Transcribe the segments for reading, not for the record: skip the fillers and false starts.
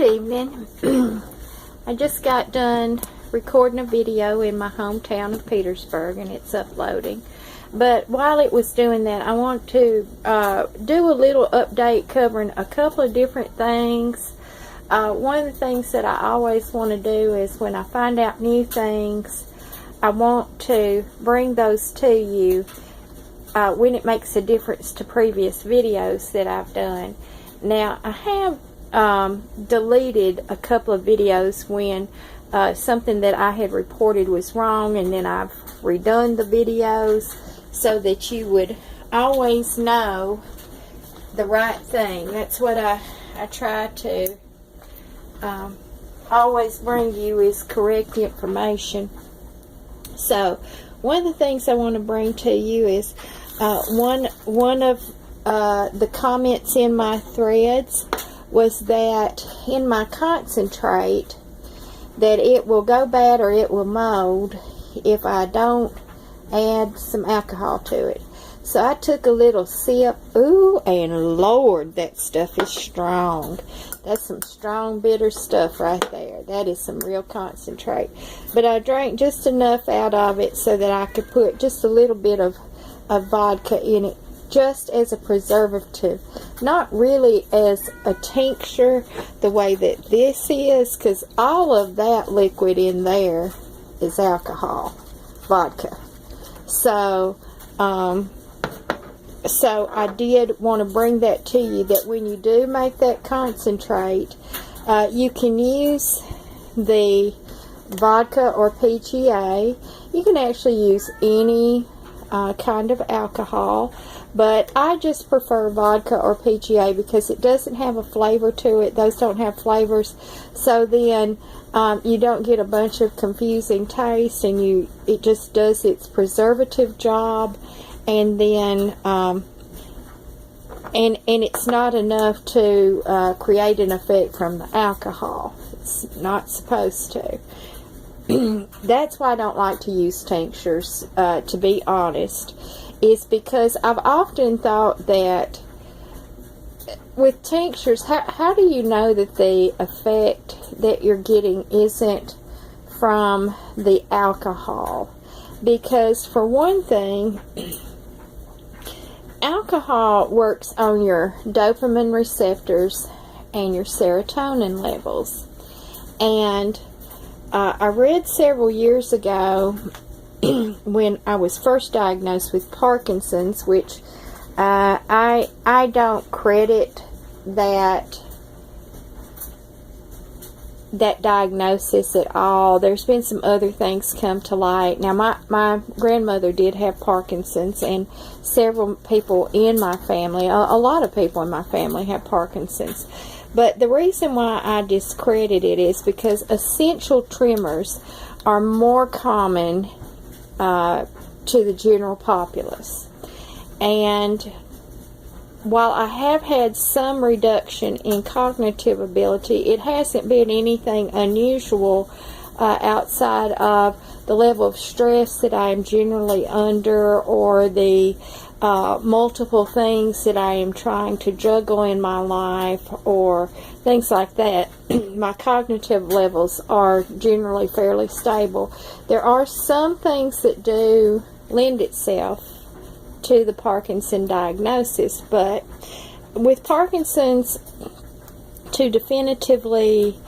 Good evening. I just got done recording a video in my hometown of Petersburg, and it's uploading. But while it was doing that, I want to do a little update covering a couple of different things. One of the things that I always want to do is when I find out new things, I want to bring those to you when it makes a difference to previous videos that I've done. Now, I have deleted a couple of videos when something that I had reported was wrong, and then I've redone the videos so that you would always know the right thing. That's what I try to always bring you, is correct information. So one of the things I want to bring to you is one of the comments in my threads was that in my concentrate that it will go bad or it will mold if I don't add some alcohol to it. So I took a little sip. Ooh, and Lord, that stuff is strong. That's some strong bitter stuff right there. That is some real concentrate. But I drank just enough out of it so that I could put just a little bit of vodka in it, just as a preservative, not really as a tincture the way that this is, because all of that liquid in there is alcohol, vodka. So I did want to bring that to you, that when you do make that concentrate, you can use the vodka or PGA. You can actually use any kind of alcohol, but I just prefer vodka or PGA because it doesn't have a flavor to it. Those don't have flavors, so then you don't get a bunch of confusing taste, and it just does its preservative job. And then and it's not enough to create an effect from the alcohol. It's not supposed to. That's why I don't like to use tinctures, to be honest, is because I've often thought that with tinctures, how do you know that the effect that you're getting isn't from the alcohol? Because for one thing, alcohol works on your dopamine receptors and your serotonin levels. And I read several years ago when I was first diagnosed with Parkinson's, which I don't credit that diagnosis at all. There's been some other things come to light. Now, my grandmother did have Parkinson's, and several people in my family, a lot of people in my family have Parkinson's. But the reason why I discredit it is because essential tremors are more common to the general populace. And while I have had some reduction in cognitive ability, it hasn't been anything unusual outside of the level of stress that I am generally under, or the multiple things that I am trying to juggle in my life, or things like that. My cognitive levels are generally fairly stable. There are some things that do lend itself to the Parkinson diagnosis, but with Parkinson's, to definitively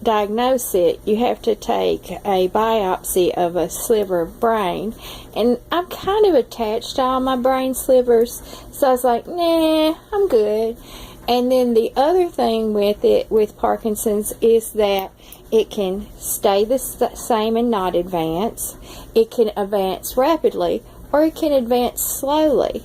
diagnose it, you have to take a biopsy of a sliver of brain, and I'm kind of attached to all my brain slivers, so I was like, nah, I'm good. And then the other thing with it, with Parkinson's, is that it can stay the same and not advance. It can advance rapidly, or it can advance slowly.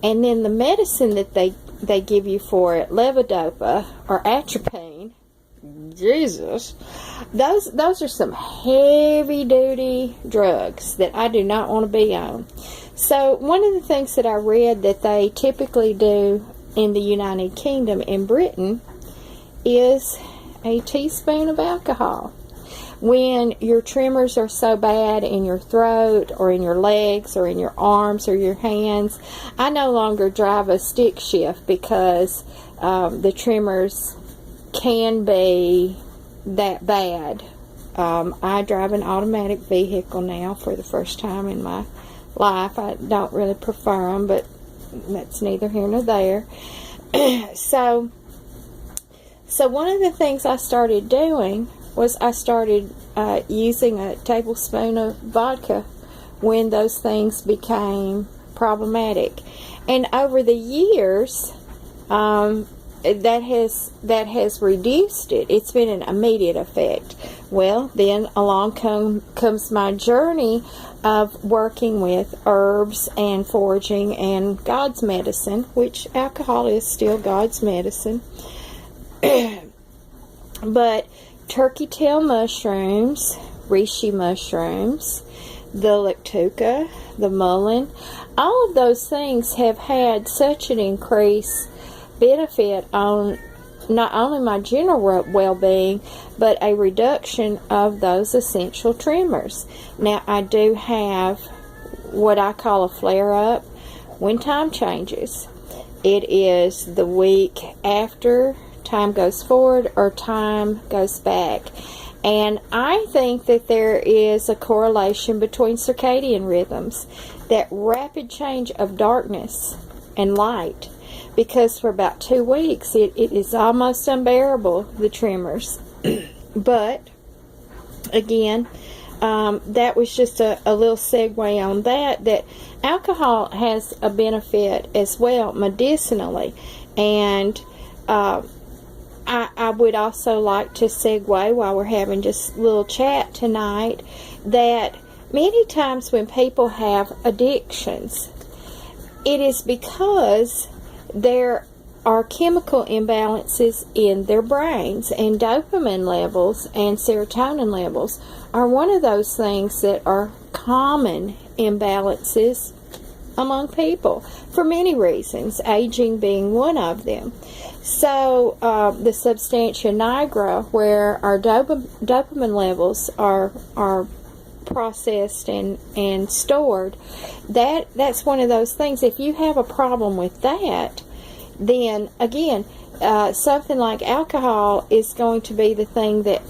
And then the medicine that they give you for it, levodopa or atropine, Jesus, those are some heavy duty drugs that I do not want to be on. So one of the things that I read that they typically do in the United Kingdom and Britain is a teaspoon of alcohol. When your tremors are so bad in your throat or in your legs or in your arms or your hands, I no longer drive a stick shift because the tremors can be that bad. I drive an automatic vehicle now for the first time in my life. I don't really prefer them, but that's neither here nor there. So one of the things I started doing was I started using a tablespoon of vodka when those things became problematic. And over the years, that has reduced it. It's been an immediate effect. Well, then along comes my journey of working with herbs and foraging and God's medicine, which alcohol is still God's medicine. But turkey tail mushrooms, reishi mushrooms, the lettce, the mullein, all of those things have had such an increased benefit on not only my general well-being, but a reduction of those essential tremors. Now, I do have what I call a flare-up when time changes. It is the week after time goes forward or time goes back. And I think that there is a correlation between circadian rhythms, that rapid change of darkness and light, because for about 2 weeks it is almost unbearable, the tremors. But again, that was just a little segue on that alcohol has a benefit as well medicinally. And I would also like to segue, while we're having just a little chat tonight, that many times when people have addictions, it is because there are chemical imbalances in their brains, and dopamine levels and serotonin levels are one of those things that are common imbalances among people for many reasons, aging being one of them. So the substantia nigra, where our dopamine levels are processed and stored, that's one of those things. If you have a problem with that, then again, something like alcohol is going to be the thing that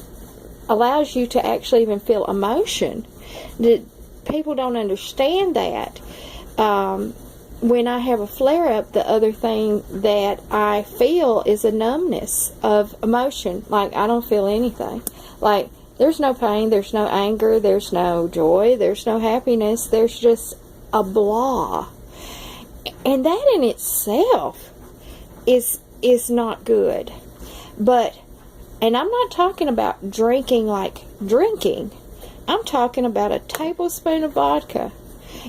allows you to actually even feel emotion. People don't understand that. When I have a flare-up, the other thing that I feel is a numbness of emotion. Like, I don't feel anything. Like, there's no pain, there's no anger, there's no joy, there's no happiness, there's just a blah. And that in itself is not good. And I'm not talking about drinking like drinking. I'm talking about a tablespoon of vodka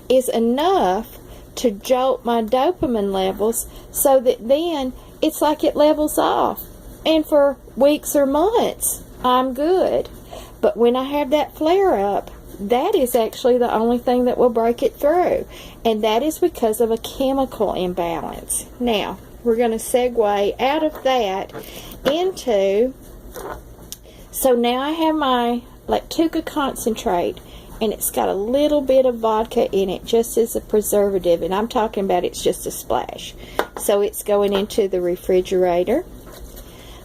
is enough to jolt my dopamine levels, so that then it's like it levels off. And for weeks or months, I'm good. But when I have that flare-up, that is actually the only thing that will break it through. And that is because of a chemical imbalance. Now, we're going to segue out of that into... So now I have my lettce concentrate, and it's got a little bit of vodka in it just as a preservative, and I'm talking about it's just a splash. So it's going into the refrigerator.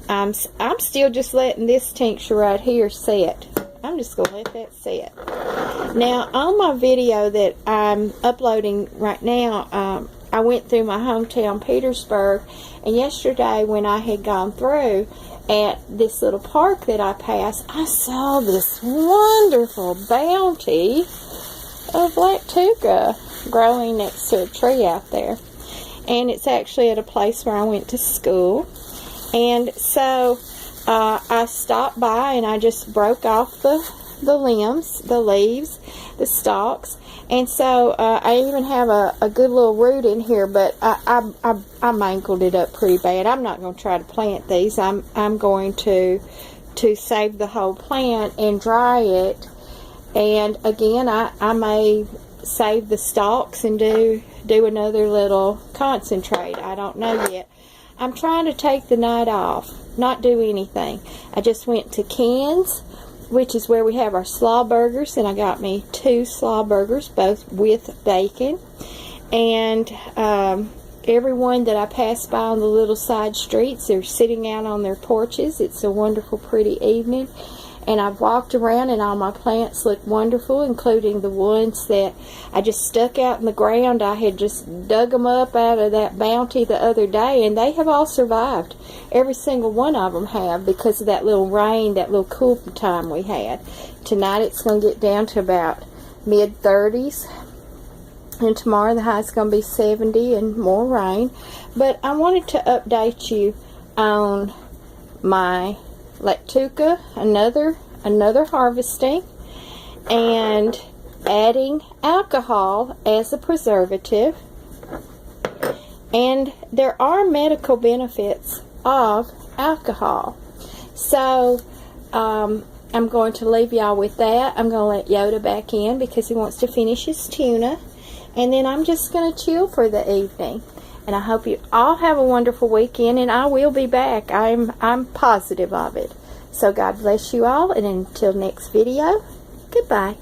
I'm still just letting this tincture right here sit. I'm just going to let that sit. Now, on my video that I'm uploading right now, I went through my hometown, Petersburg, and yesterday when I had gone through at this little park that I passed, I saw this wonderful bounty of lettce growing next to a tree out there. And it's actually at a place where I went to school. And so I stopped by and I just broke off the limbs, the leaves, the stalks. And so I even have a good little root in here, but I mangled it up pretty bad. I'm not going to try to plant these. I'm going to save the whole plant and dry it. And again, I may save the stalks and do another little concentrate. I don't know yet. I'm trying to take the night off, not do anything. I just went to Ken's, which is where we have our slaw burgers, and I got me 2 slaw burgers, both with bacon. And everyone that I pass by on the little side streets, they're sitting out on their porches. It's a wonderful, pretty evening. And I've walked around and all my plants look wonderful, including the ones that I just stuck out in the ground. I had just dug them up out of that bounty the other day, and they have all survived. Every single one of them have, because of that little rain, that little cool time we had. Tonight it's going to get down to about mid-30s. And tomorrow the high is going to be 70 and more rain. But I wanted to update you on my lettce, another harvesting, and adding alcohol as a preservative. And there are medical benefits of alcohol. So I'm going to leave y'all with that. I'm going to let Yoda back in because he wants to finish his tuna. And then I'm just going to chill for the evening. And I hope you all have a wonderful weekend, and I will be back. I'm positive of it. So God bless you all, and until next video, goodbye.